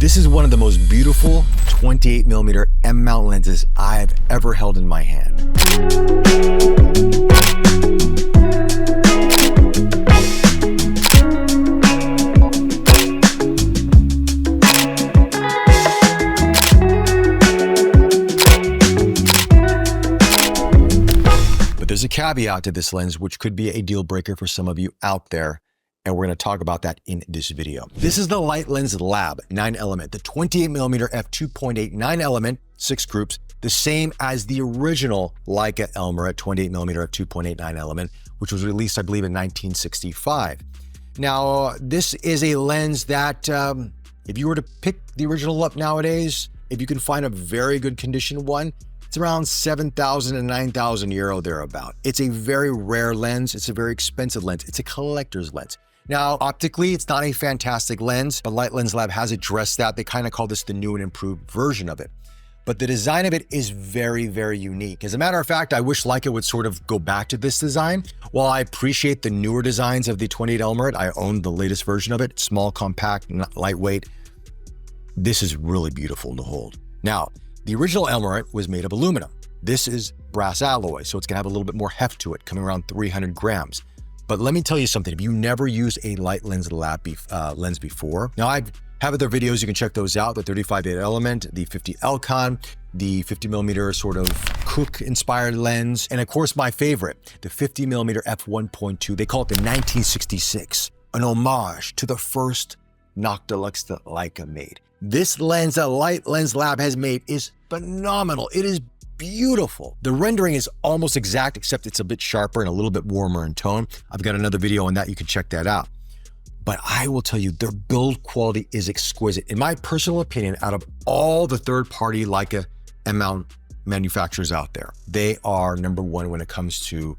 This is one of the most beautiful 28mm M mount lenses I've ever held in my hand. But there's a caveat to this lens, which could be a deal breaker for some of you out there. And we're going to talk about that in this video. This is the SecretLab 9-element, the 28mm f2.8 9-element, 6 groups, the same as the original Leica Elmer at 28mm f2.8 9-element, which was released, I believe, in 1965. Now, this is a lens that, if you were to pick the original up nowadays, if you can find a very good condition one, it's around 7,000 and 9,000 euro thereabout. It's a very rare lens. It's a very expensive lens. It's a collector's lens. Now, optically, it's not a fantastic lens, but SecretLab has addressed that. They kind of call this the new and improved version of it. But the design of it is very, very unique. As a matter of fact, I wish Leica would sort of go back to this design. While I appreciate the newer designs of the 28 Elmer, I own the latest version of it. Small, compact, lightweight. This is really beautiful to hold. Now, the original Elmer was made of aluminum. This is brass alloy, so it's gonna have a little bit more heft to it, coming around 300 grams. But let me tell you something, if you never used a SecretLab lens before, now I have other videos, you can check those out, the 35-8 element, the 50 Elcon, the 50mm sort of Cook-inspired lens, and of course my favorite, the 50mm f1.2, they call it the 1966, an homage to the first Noctilux that Leica made. This lens that SecretLab has made is phenomenal. It is beautiful. The rendering is almost exact, except it's a bit sharper and a little bit warmer in tone. I've got another video on that. You can check that out. But I will tell you, their build quality is exquisite. In my personal opinion, out of all the third-party Leica M mount manufacturers out there, they are number one when it comes to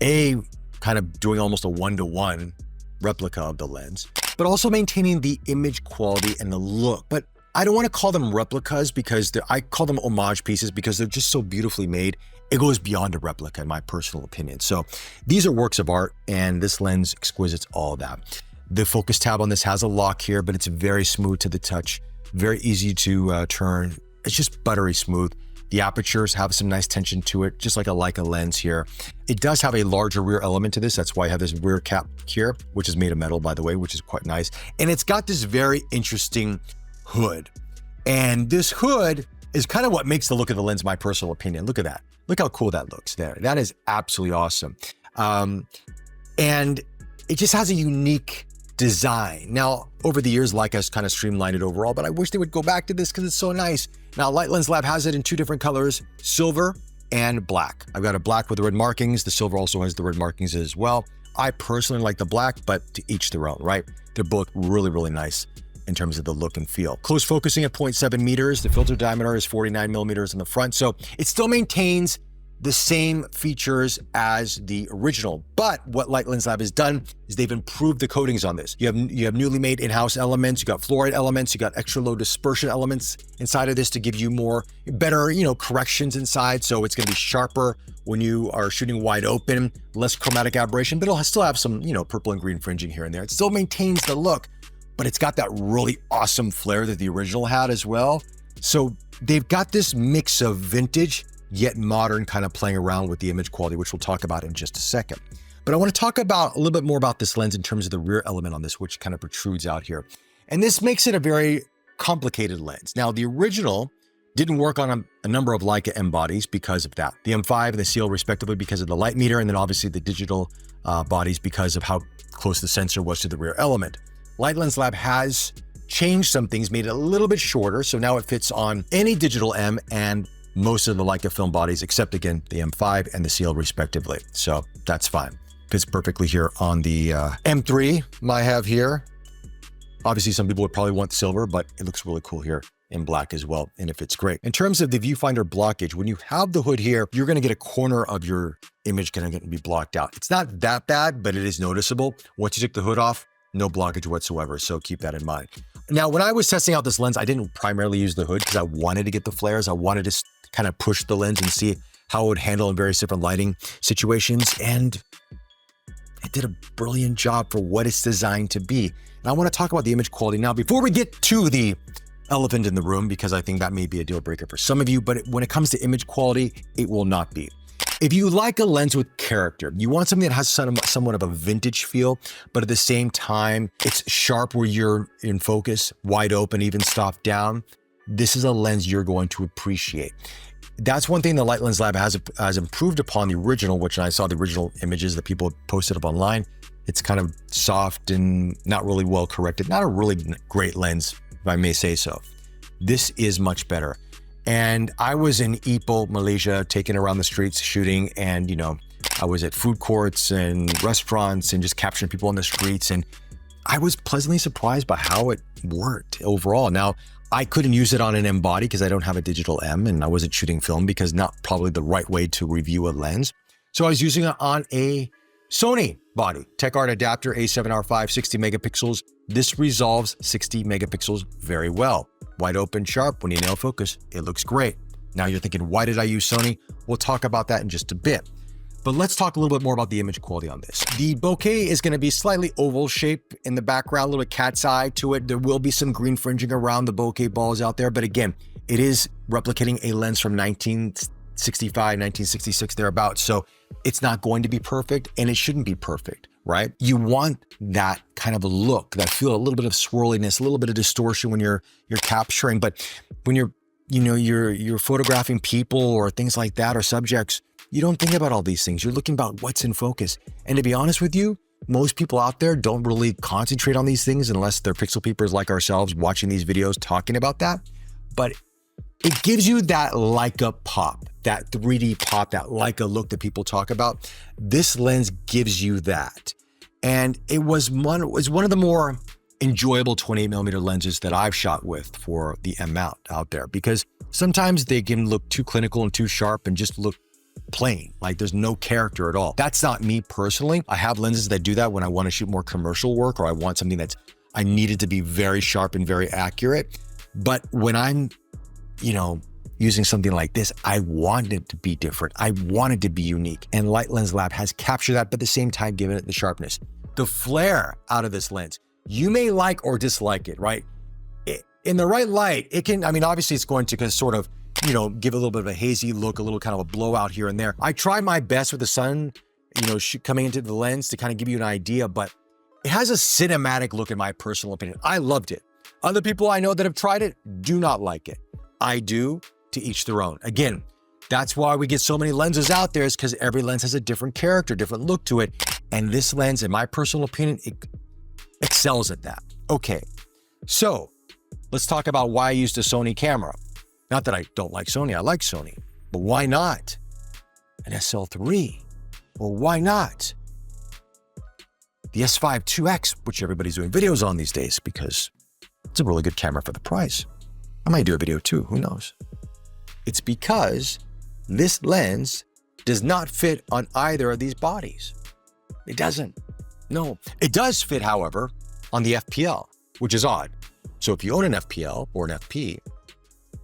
kind of doing almost a one-to-one replica of the lens, but also maintaining the image quality and the look. But I don't want to call them replicas because I call them homage pieces because they're just so beautifully made. It goes beyond a replica in my personal opinion. So these are works of art, and this lens exquisites all of that. The focus tab on this has a lock here, but it's very smooth to the touch, very easy to turn. It's just buttery smooth. The apertures have some nice tension to it, just like a Leica lens here. It does have a larger rear element to this. That's why I have this rear cap here, which is made of metal, by the way, which is quite nice. And it's got this very interesting hood. And this hood is kind of what makes the look of the lens, my personal opinion. Look at that. Look how cool that looks there. That is absolutely awesome. And it just has a unique design. Now, over the years, Leica's kind of streamlined it overall, but I wish they would go back to this because it's so nice. Now, SecretLab has it in 2 different colors, silver and black. I've got a black with the red markings. The silver also has the red markings as well. I personally like the black, but to each their own, right? They're both really, really nice in terms of the look and feel. Close focusing at 0.7 meters. The filter diameter is 49mm in the front. So it still maintains the same features as the original. But what SecretLab has done is they've improved the coatings on this. You have newly made in-house elements, you got fluoride elements, you got extra low dispersion elements inside of this to give you better, corrections inside. So it's gonna be sharper when you are shooting wide open, less chromatic aberration, but it'll still have some, purple and green fringing here and there. It still maintains the look, but it's got that really awesome flare that the original had as well. So they've got this mix of vintage yet modern, kind of playing around with the image quality, which we'll talk about in just a second. But I want to talk about a little bit more about this lens in terms of the rear element on this, which kind of protrudes out here. And this makes it a very complicated lens. Now, the original didn't work on a number of Leica M bodies because of that. The M5 and the Seal respectively because of the light meter, and then obviously the digital bodies because of how close the sensor was to the rear element. SecretLab has changed some things, made it a little bit shorter, so now it fits on any digital M and most of the Leica film bodies, except again, the M5 and the Seal respectively. So that's fine. Fits perfectly here on the M3 I have here. Obviously, some people would probably want silver, but it looks really cool here in black as well, and it fits great. In terms of the viewfinder blockage, when you have the hood here, you're gonna get a corner of your image gonna be blocked out. It's not that bad, but it is noticeable. Once you take the hood off, no blockage whatsoever, so keep that in mind. Now, when I was testing out this lens, I didn't primarily use the hood because I wanted to get the flares. I wanted to kind of push the lens and see how it would handle in various different lighting situations, and it did a brilliant job for what it's designed to be. And I want to talk about the image quality now. Before we get to the elephant in the room because I think that may be a deal breaker for some of you, but when it comes to image quality, it will not be. If you like a lens with character, you want something that has somewhat of a vintage feel, but at the same time, it's sharp where you're in focus, wide open, even stopped down, this is a lens you're going to appreciate. That's one thing the Light Lens Lab has improved upon the original, which I saw the original images that people posted up online. It's kind of soft and not really well corrected. Not a really great lens, if I may say so. This is much better. And I was in Ipoh, Malaysia, taking around the streets shooting. And, you know, I was at food courts and restaurants and just capturing people on the streets. And I was pleasantly surprised by how it worked overall. Now, I couldn't use it on an M body because I don't have a digital M and I wasn't shooting film because not probably the right way to review a lens. So I was using it on a Sony body, TechArt adapter, A7RV, 60 megapixels. This resolves 60 megapixels very well. Wide open, sharp, when you nail focus, it looks great. Now you're thinking, why did I use Sony? We'll talk about that in just a bit. But let's talk a little bit more about the image quality on this. The bokeh is going to be slightly oval shape in the background, a little cat's eye to it. There will be some green fringing around the bokeh balls out there. But again, it is replicating a lens from 1965, 1966, thereabouts. So it's not going to be perfect and it shouldn't be perfect, right? You want that kind of a look, that feel, a little bit of swirliness, a little bit of distortion when you're capturing. But when you're photographing people or things like that or subjects, you don't think about all these things. You're looking about what's in focus. And to be honest with you, most people out there don't really concentrate on these things unless they're pixel peepers like ourselves watching these videos talking about that. But it gives you that Leica pop, that 3D pop, that Leica look that people talk about. This lens gives you that. And it was one of the more enjoyable 28mm lenses that I've shot with for the M mount out there, because sometimes they can look too clinical and too sharp and just look plain, like there's no character at all. That's not me personally. I have lenses that do that when I want to shoot more commercial work or I want something I need it to be very sharp and very accurate. But when I'm, using something like this, I want it to be different. I want it to be unique. And Light Lens Lab has captured that, but at the same time, given it the sharpness. The flare out of this lens, you may like or dislike it, right? In the right light, it can, obviously it's going to sort of, give a little bit of a hazy look, a little kind of a blowout here and there. I try my best with the sun, coming into the lens to kind of give you an idea, but it has a cinematic look in my personal opinion. I loved it. Other people I know that have tried it do not like it. I do, to each their own. Again, that's why we get so many lenses out there, is because every lens has a different character, different look to it. And this lens, in my personal opinion, it excels at that. Okay, so let's talk about why I used a Sony camera. Not that I don't like Sony, I like Sony, but why not an SL3? Or why not the S5 IIX, which everybody's doing videos on these days because it's a really good camera for the price. I might do a video too, who knows? It's because this lens does not fit on either of these bodies. It doesn't. No, it does fit, however, on the FPL, which is odd. So if you own an FPL or an FP,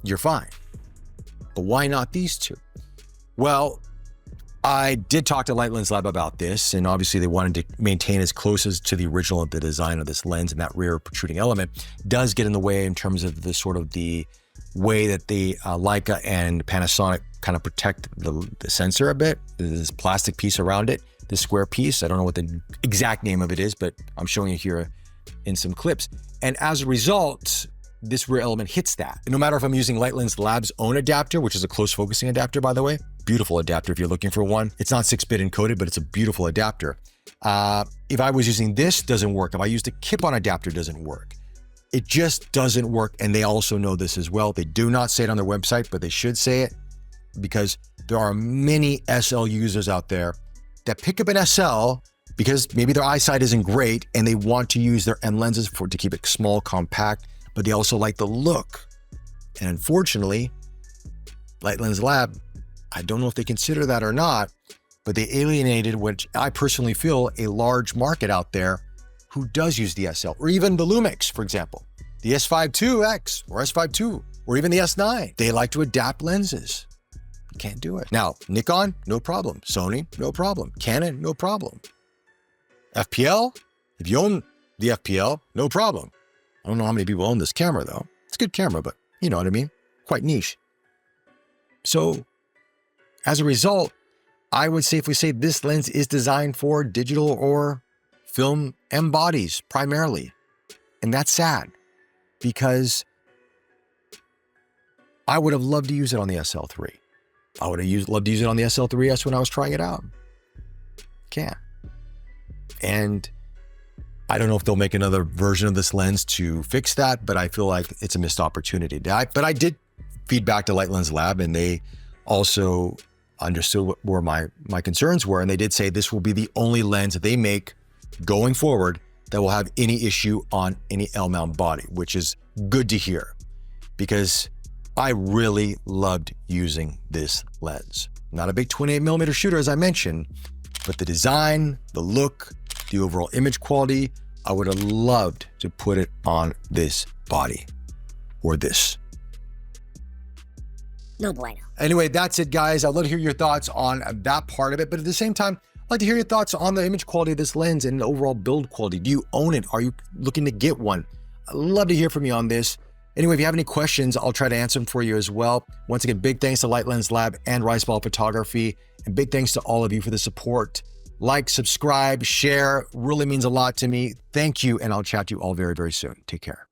you're fine. But why not these two? Well, I did talk to Light Lens Lab about this, and obviously they wanted to maintain as close as to the original of the design of this lens, and that rear protruding element does get in the way in terms of the sort of the way that the Leica and Panasonic kind of protect the sensor a bit. There's this plastic piece around it, this square piece. I don't know what the exact name of it is, but I'm showing you here in some clips. And as a result, this rear element hits that. No matter if I'm using Light Lens Lab's own adapter, which is a close focusing adapter, by the way, beautiful adapter if you're looking for one. It's not 6-bit encoded, but it's a beautiful adapter. If I was using this, doesn't work. If I used a Kip-on adapter, doesn't work. It just doesn't work, and they also know this as well. They do not say it on their website, but they should say it, because there are many SL users out there that pick up an SL because maybe their eyesight isn't great and they want to use their M lenses to keep it small, compact, but they also like the look. And unfortunately, Light Lens Lab, I don't know if they consider that or not, but they alienated, which I personally feel, a large market out there who does use the SL, or even the Lumix, for example, the S5 IIX or S5 II, or even the S9. They like to adapt lenses. You can't do it. Now, Nikon, no problem. Sony, no problem. Canon, no problem. FPL, if you own the FPL, no problem. I don't know how many people own this camera though. It's a good camera, but you know what I mean? Quite niche. So as a result, I would safely say this lens is designed for digital or film M bodies primarily. And that's sad because I would have loved to use it on the SL3. I would have loved to use it on the SL3S when I was trying it out. Can't. And I don't know if they'll make another version of this lens to fix that, but I feel like it's a missed opportunity. But I did feedback to Light Lens Lab, and they also understood where my concerns were. And they did say this will be the only lens that they make going forward that will have any issue on any L-mount body, which is good to hear because I really loved using this lens. Not a big 28mm shooter, as I mentioned, but the design, the look, the overall image quality, I would have loved to put it on this body or this. No bueno. Anyway, that's it, guys. I'd love to hear your thoughts on that part of it, but at the same time, I'd like to hear your thoughts on the image quality of this lens and the overall build quality. Do you own it? Are you looking to get one? I'd love to hear from you on this. Anyway, if you have any questions, I'll try to answer them for you as well. Once again, big thanks to Light Lens Lab and Riceball Photography, and big thanks to all of you for the support. Like, subscribe, share, really means a lot to me. Thank you, and I'll chat to you all very, very soon. Take care.